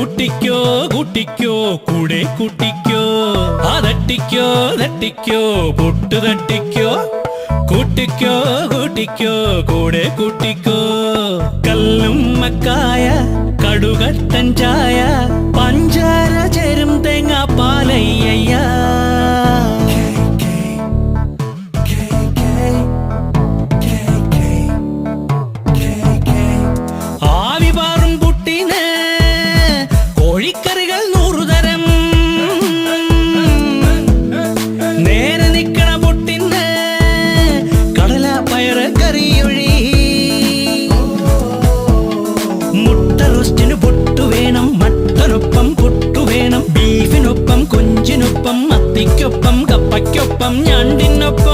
കുട്ടിക്കോ കുട്ടിക്കോ കൂടെ കുട്ടിക്കോ തട്ടിക്കോ തട്ടിക്കോ പൊട്ടു തട്ടിക്കോ കൂട്ടിക്കോ കൂട്ടിക്കോ കൂടെ കൂട്ടിക്കോ കല്ലും മക്കായ കടുകട്ടൻ ചായ പഞ്ചാര ചേരും തേങ്ങാ പാലയ്യ ആവിപാറും പുട്ടിന് കോഴിക്കറികൾ 100 തരം നേരെ നിക്കണ പുട്ടിന് കടല പയറ് കറിയൊഴി മുട്ട റോസ്റ്റിന് പൊട്ടു വേണം മട്ടനൊപ്പം പൊട്ടു വേണം ബീഫിനൊപ്പം കൊഞ്ചിനൊപ്പം മത്തിക്കൊപ്പം കപ്പയ്ക്കൊപ്പം ഞണ്ടിനൊപ്പം